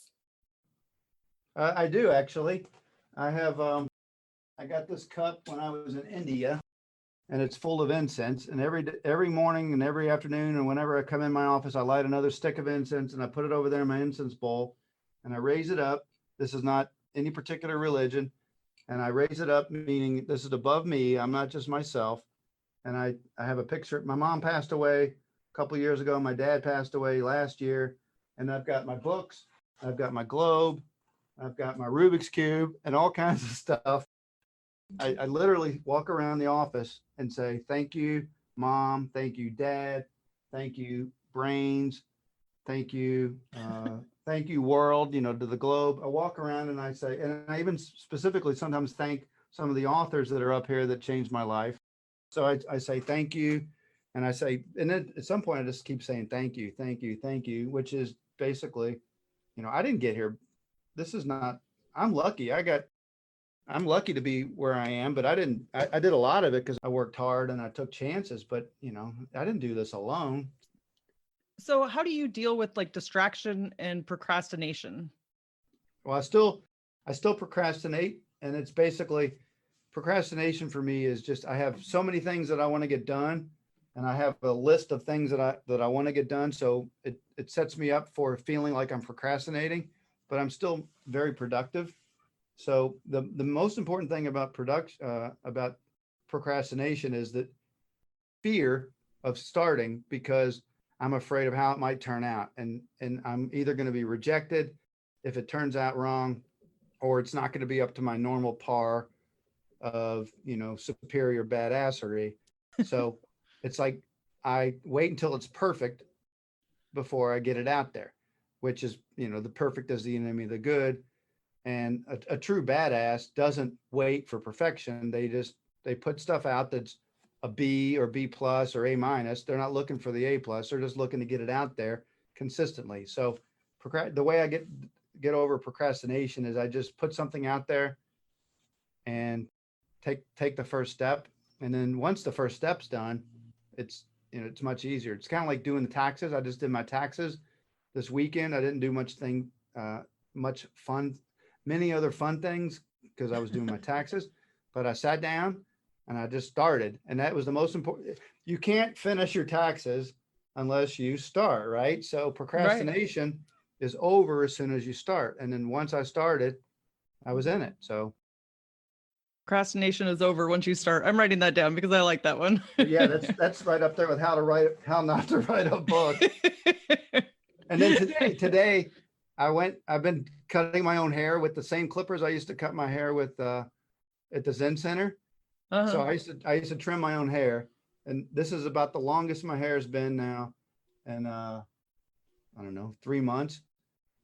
I do actually. I got this cup when I was in India and it's full of incense. And every morning and every afternoon, and whenever I come in my office, I light another stick of incense and I put it over there in my incense bowl and I raise it up. This is not any particular religion. And I raise it up, meaning this is above me. I'm not just myself. And I have a picture. My mom passed away a couple of years ago. My dad passed away last year. And I've got my books, I've got my globe, I've got my Rubik's Cube and all kinds of stuff. I literally walk around the office and say, thank you, mom. Thank you, dad. Thank you, brains. Thank you. Thank you, world, to the globe. I walk around and I say, and I even specifically sometimes thank some of the authors that are up here that changed my life. So I say, thank you. And I say, and then at some point I just keep saying, thank you, thank you, thank you, which is basically, I didn't get here. This is not, I'm lucky. I'm lucky to be where I am, but I did a lot of it because I worked hard and I took chances, but I didn't do this alone. So how do you deal with like distraction and procrastination? Well, I still procrastinate, and it's basically procrastination for me is just, I have so many things that I want to get done and I have a list of things that I want to get done. So it sets me up for feeling like I'm procrastinating, but I'm still very productive. So the most important thing about about procrastination is that fear of starting, because I'm afraid of how it might turn out, and I'm either going to be rejected if it turns out wrong, or it's not going to be up to my normal par of superior badassery. So it's like I wait until it's perfect before I get it out there, which is the perfect is the enemy of the good. And a true badass doesn't wait for perfection. They put stuff out that's a B or B plus or A minus. They're not looking for the A plus. They're just looking to get it out there consistently. So the way I get over procrastination is I just put something out there and take the first step. And then once the first step's done, it's much easier. It's kind of like doing the taxes. I just did my taxes this weekend. I didn't do much fun, many other fun things because I was doing my taxes, but I sat down and I just started. And that was the most important. You can't finish your taxes unless you start, right? So procrastination is over as soon as you start. And then once I started, I was in it. So Procrastination is over once you start. I'm writing that down because I like that one. yeah, that's right up there with how not to write a book. And then today I've been cutting my own hair with the same clippers I used to cut my hair with at the Zen Center. Uh-huh. So I used to trim my own hair, and this is about the longest my hair has been now, and I don't know, 3 months.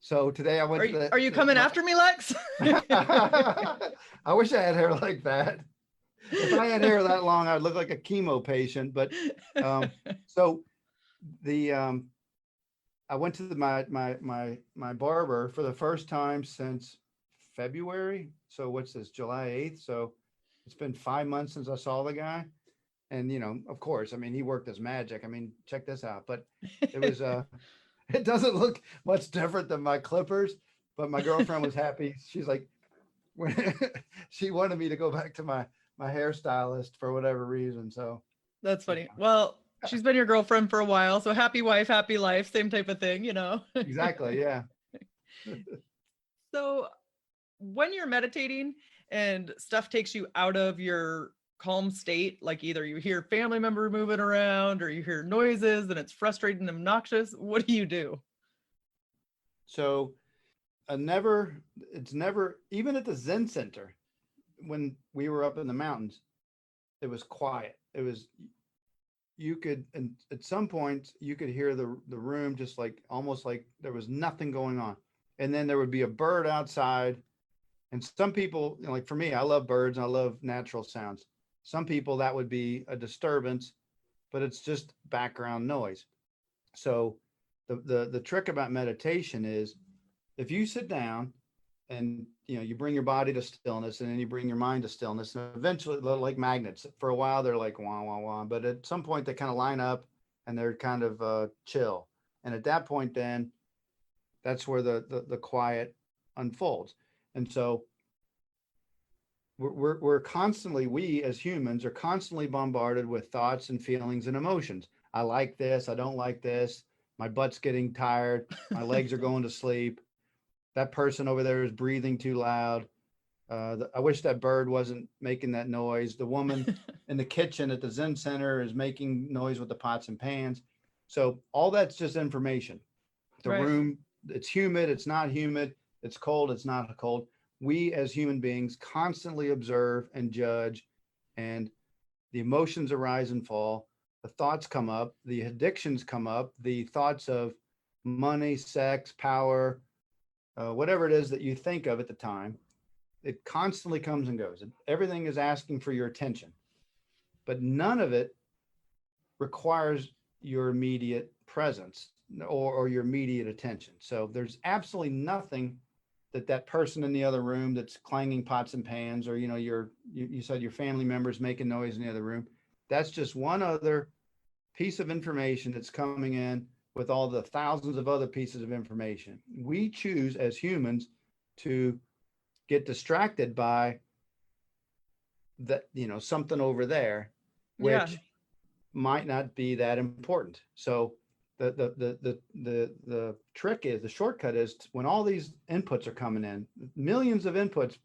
So today I went. Are you coming after me, Lex? I wish I had hair like that. If I had hair that long, I'd look like a chemo patient. But so I went to my barber for the first time since February. So what's this, July 8th? So it's been 5 months since I saw the guy. And, of course, I mean, he worked his magic. I mean, check this out. But it was, it doesn't look much different than my clippers, but my girlfriend was happy. She's like, she wanted me to go back to my hairstylist for whatever reason. So that's funny. Yeah. Well, she's been your girlfriend for a while. So happy wife, happy life, same type of thing, Exactly. Yeah. So when you're meditating and stuff takes you out of your calm state? Like either you hear family member moving around or you hear noises and it's frustrating and obnoxious. What do you do? So it's never, even at the Zen center, when we were up in the mountains, it was quiet. It was, you could, and at some points you could hear the room just like almost like there was nothing going on. And then there would be a bird outside. And some people, like for me, I love birds and I love natural sounds. Some people that would be a disturbance, but it's just background noise. So the trick about meditation is if you sit down and you bring your body to stillness and then you bring your mind to stillness, and eventually they're like magnets. For a while they're like wah wah wah, but at some point they kind of line up and they're kind of chill. And at that point, then that's where the quiet unfolds. And so we're constantly, we as humans are constantly bombarded with thoughts and feelings and emotions. I like this, I don't like this, my butt's getting tired, my legs are going to sleep, that person over there is breathing too loud, I wish that bird wasn't making that noise, the woman in the kitchen at the Zen center is making noise with the pots and pans. So all that's just information. The Right. room, it's humid, it's not humid, it's cold, it's not cold. We as human beings constantly observe and judge, and the emotions arise and fall. The thoughts come up, the addictions come up, the thoughts of money, sex, power, whatever it is that you think of at the time. It constantly comes and goes. Everything is asking for your attention, but none of it requires your immediate presence or your immediate attention. So there's absolutely nothing that person in the other room that's clanging pots and pans, or you said your family members making noise in the other room. That's just one other piece of information that's coming in with all the thousands of other pieces of information. We choose as humans to get distracted by that, something over there, which might not be that important. So the trick is, the shortcut is, when all these inputs are coming in, millions of inputs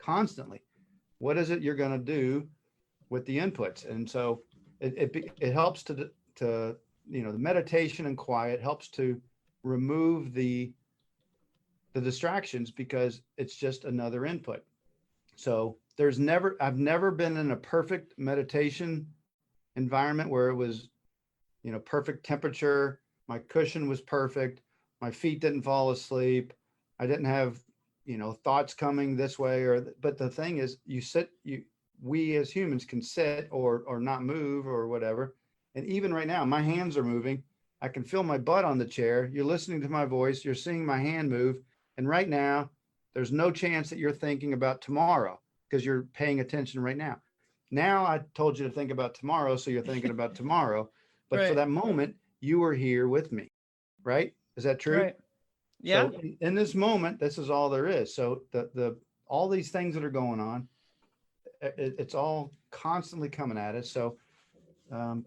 constantly, what is it you're going to do with the inputs? And so it helps to the meditation and quiet helps to remove the distractions, because it's just another input. So I've never been in a perfect meditation environment where it was perfect temperature, my cushion was perfect, my feet didn't fall asleep, I didn't have thoughts coming this way but the thing is, we as humans can sit or not move or whatever. And even right now my hands are moving, I can feel my butt on the chair, you're listening to my voice, you're seeing my hand move, and right now there's no chance that you're thinking about tomorrow because you're paying attention right now. Now I told you to think about tomorrow, so you're thinking about tomorrow. But for Right. that moment, you were here with me, right? Is that true? Right. Yeah. So in this moment, this is all there is. So all these things that are going on, it's all constantly coming at us. So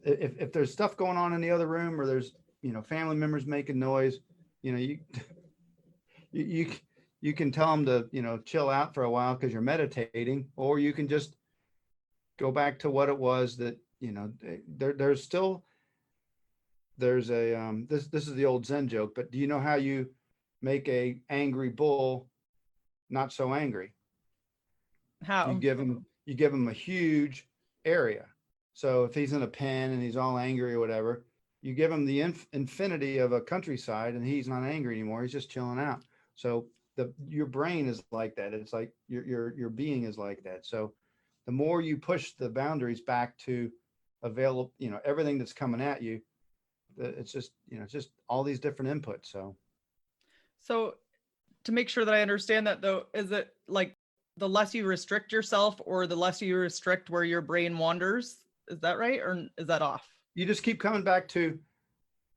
if there's stuff going on in the other room, or there's family members making noise, you you can tell them to chill out for a while because you're meditating, or you can just go back to what it was that there's still. There's a this is the old Zen joke, but do you know how you make a angry bull not so angry? How? You give him a huge area. So if he's in a pen and he's all angry or whatever, you give him the infinity of a countryside, and he's not angry anymore. He's just chilling out. So your brain is like that. It's like your being is like that. So the more you push the boundaries back to avail, everything that's coming at you, it's just all these different inputs. So to make sure that I understand that, though, is it like the less you restrict yourself or the less you restrict where your brain wanders? Is that right? Or is that off? You just keep coming back to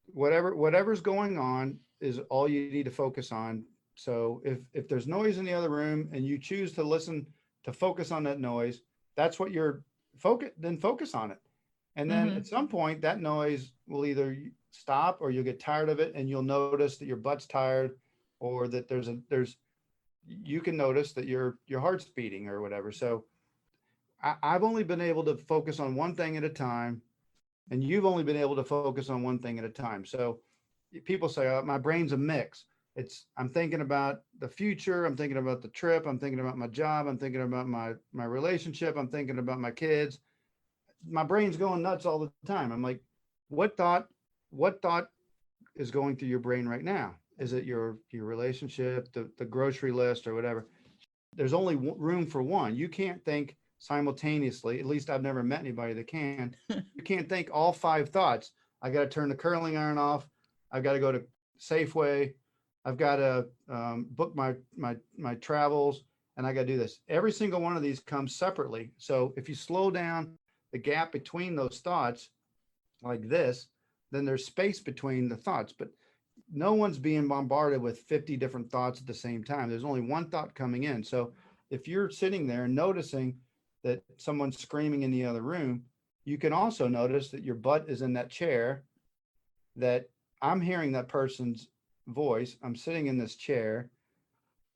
whatever's going on is all you need to focus on. So if there's noise in the other room and you choose to focus on that noise, that's what you're focus on it. And then at some point that noise will either stop, or you'll get tired of it and you'll notice that your butt's tired, or that you can notice that your heart's beating or whatever. So I've only been able to focus on one thing at a time, and you've only been able to focus on one thing at a time. So people say, oh, my brain's a mix. I'm thinking about the future. I'm thinking about the trip. I'm thinking about my job. I'm thinking about my relationship. I'm thinking about my kids. My brain's going nuts all the time. I'm like, what thought is going through your brain right now? Is it your relationship, the grocery list, or whatever? There's only room for one. You can't think simultaneously. At least I've never met anybody that can. You can't think all five thoughts. I got to turn the curling iron off. I've got to go to Safeway. I've got to book my travels, and I got to do this. Every single one of these comes separately. So if you slow down the gap between those thoughts like this, then there's space between the thoughts. But no one's being bombarded with 50 different thoughts at the same time. There's only one thought coming in. So if you're sitting there and noticing that someone's screaming in the other room, you can also notice that your butt is in that chair, that I'm hearing that person's voice. I'm sitting in this chair.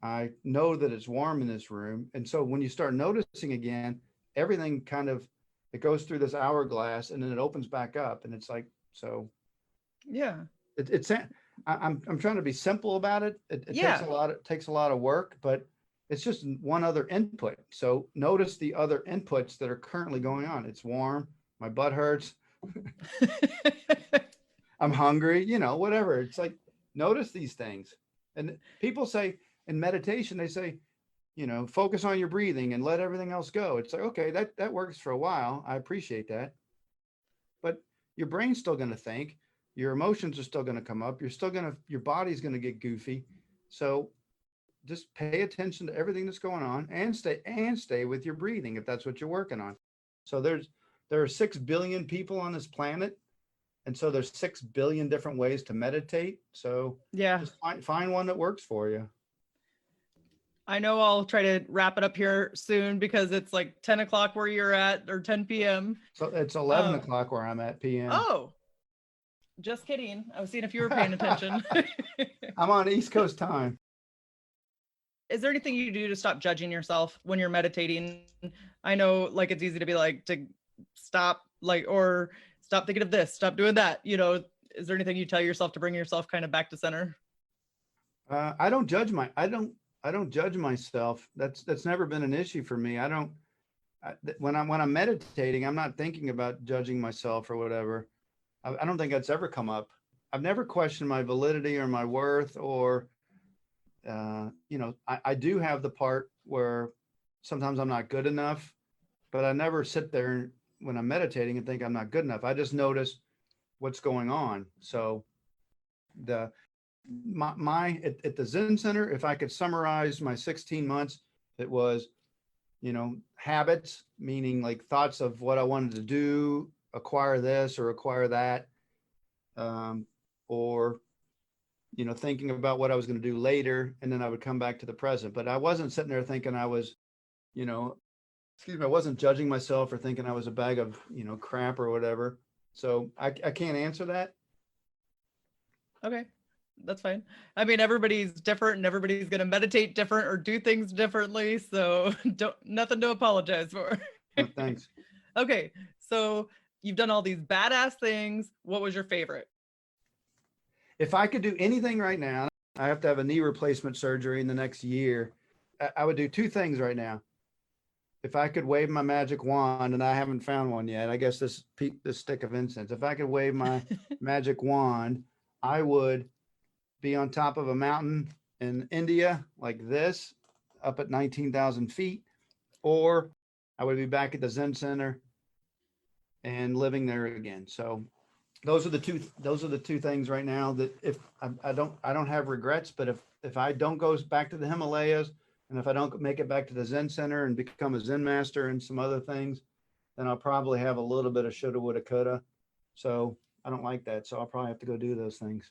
I know that it's warm in this room. And so when you start noticing again, everything kind of, it goes through this hourglass and then it opens back up. And it's like, so Yeah. I'm trying to be simple about it. It takes a lot of work, but it's just one other input. So notice the other inputs that are currently going on. It's warm. My butt hurts. I'm hungry, whatever. It's like, notice these things. And people say in meditation, they say, focus on your breathing and let everything else go. It's like, okay, that works for a while. I appreciate that. But your brain's still going to think. Your emotions are still going to come up. Your body's going to get goofy. So just pay attention to everything that's going on and stay with your breathing if that's what you're working on. So there are 6 billion people on this planet. And so there's 6 billion different ways to meditate. So yeah, just find one that works for you. I know I'll try to wrap it up here soon because it's like 10 o'clock where you're at, or 10 p.m. So it's 11 o'clock where I'm at p.m. Oh, just kidding. I was seeing if you were paying attention. I'm on East Coast time. Is there anything you do to stop judging yourself when you're meditating? I know like it's easy to be like, to stop, like, or stop thinking of this, stop doing that. Is there anything you tell yourself to bring yourself kind of back to center? I don't judge myself. That's never been an issue for me. When I'm meditating, I'm not thinking about judging myself or whatever. I don't think that's ever come up. I've never questioned my validity or my worth, or, I do have the part where sometimes I'm not good enough, but I never sit there when I'm meditating and think I'm not good enough. I just notice what's going on. So at the Zen Center, if I could summarize my 16 months, it was, habits, meaning like thoughts of what I wanted to do, acquire this or acquire that, or thinking about what I was going to do later, and then I would come back to the present. But I wasn't sitting there thinking I was, I wasn't judging myself or thinking I was a bag of crap or whatever. So I can't answer that. Okay, that's fine. I mean, everybody's different and everybody's going to meditate different or do things differently. So nothing to apologize for. Oh, thanks. Okay, so you've done all these badass things. What was your favorite? If I could do anything right now, I have to have a knee replacement surgery in the next year. I would do 2 things right now. If I could wave my magic wand, and I haven't found one yet, I guess this stick of incense. If I could wave my magic wand, I would be on top of a mountain in India like this, up at 19,000 feet, or I would be back at the Zen Center and living there again. So those are the two things right now that if I don't have regrets, but if I don't go back to the Himalayas, and if I don't make it back to the Zen Center and become a Zen master and some other things, then I'll probably have a little bit of shoulda, woulda, coulda. So I don't like that. So I'll probably have to go do those things.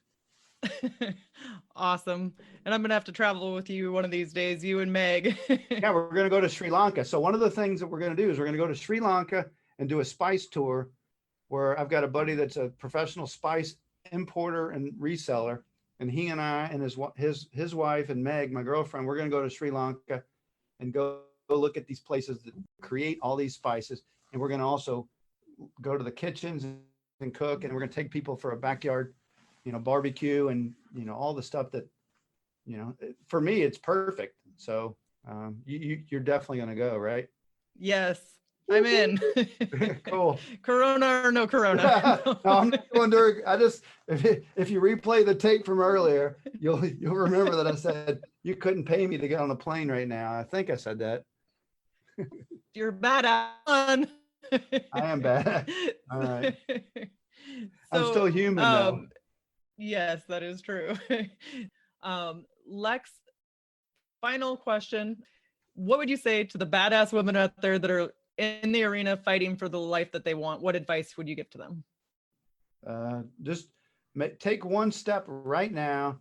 Awesome. And I'm going to have to travel with you one of these days, you and Meg. Yeah, we're going to go to Sri Lanka. So one of the things that we're going to do is we're going to go to Sri Lanka and do a spice tour, where I've got a buddy that's a professional spice importer and reseller. And he and I and his wife and Meg, my girlfriend, we're going to go to Sri Lanka and go look at these places that create all these spices. And we're going to also go to the kitchens and cook. And we're going to take people for a backyard, barbecue and, all the stuff that, for me, it's perfect. So you're definitely going to go, right? Yes, I'm in. Cool. Corona or no Corona. No, I'm not going during. If you replay the tape from earlier, you'll remember that I said you couldn't pay me to get on a plane right now. I think I said that. You're bad on. I am bad. All right. I'm still human though. Yes, that is true. Lex, final question. What would you say to the badass women out there that are in the arena fighting for the life that they want? What advice would you give to them? Just take one step right now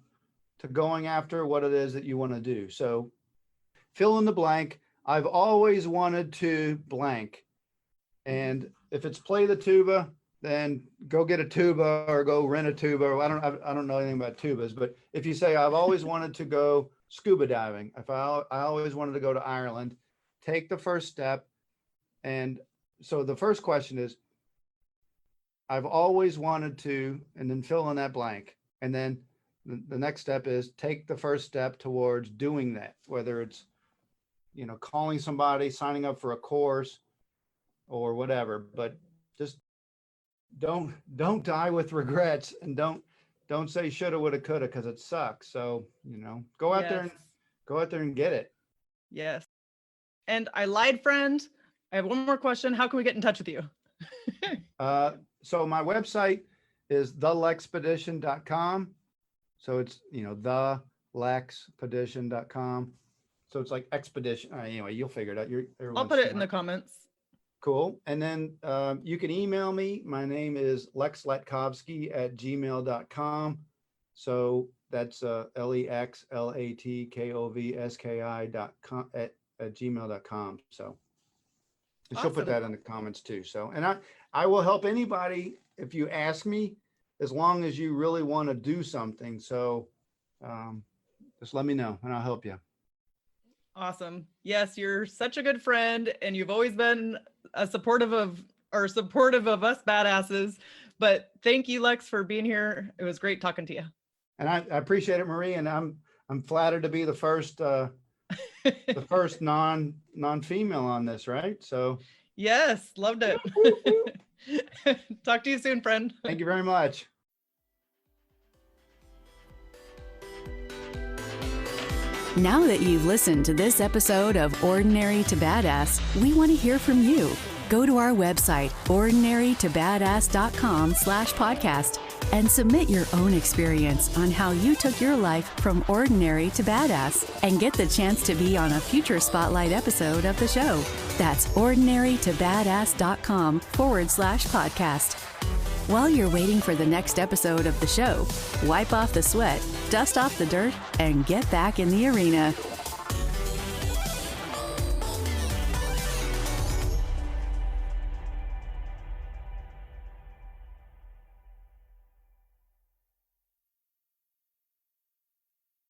to going after what it is that you want to do. So fill in the blank. I've always wanted to blank. And if it's play the tuba, then go get a tuba or go rent a tuba. I don't know anything about tubas, but if you say, I've always wanted to go scuba diving, if I always wanted to go to Ireland, take the first step. And so the first question is, I've always wanted to, and then fill in that blank. And then the next step is take the first step towards doing that, whether it's, calling somebody, signing up for a course or whatever, but just don't die with regrets, and don't say shoulda, woulda, coulda, because it sucks. So, go out there and get it. Yes. And I lied, friend. I have one more question. How can we get in touch with you? So my website is thelexpedition.com. So it's, thelexpedition.com. So it's like expedition. Anyway, you'll figure it out. I'll put it in the comments. Cool. And then you can email me. My name is Lex Latkovski @gmail.com. So that's LEXLATKOVSKI.com at gmail.com. So she'll put that in the comments too. So, and I will help anybody if you ask me, as long as you really want to do something. So just let me know and I'll help you. Awesome. Yes, you're such a good friend, and you've always been supportive of us badasses. But thank you, Lex, for being here. It was great talking to you. And I appreciate it, Marie. And I'm flattered to be the first the first non-female on this, right? So yes, loved it. Talk to you soon, friend. Thank you very much. Now that you've listened to this episode of Ordinary to Badass, we want to hear from you. Go to our website, ordinarytobadass.com/podcast, and submit your own experience on how you took your life from ordinary to badass, and get the chance to be on a future spotlight episode of the show. That's ordinarytobadass.com/podcast. While you're waiting for the next episode of the show, wipe off the sweat, dust off the dirt, and get back in the arena.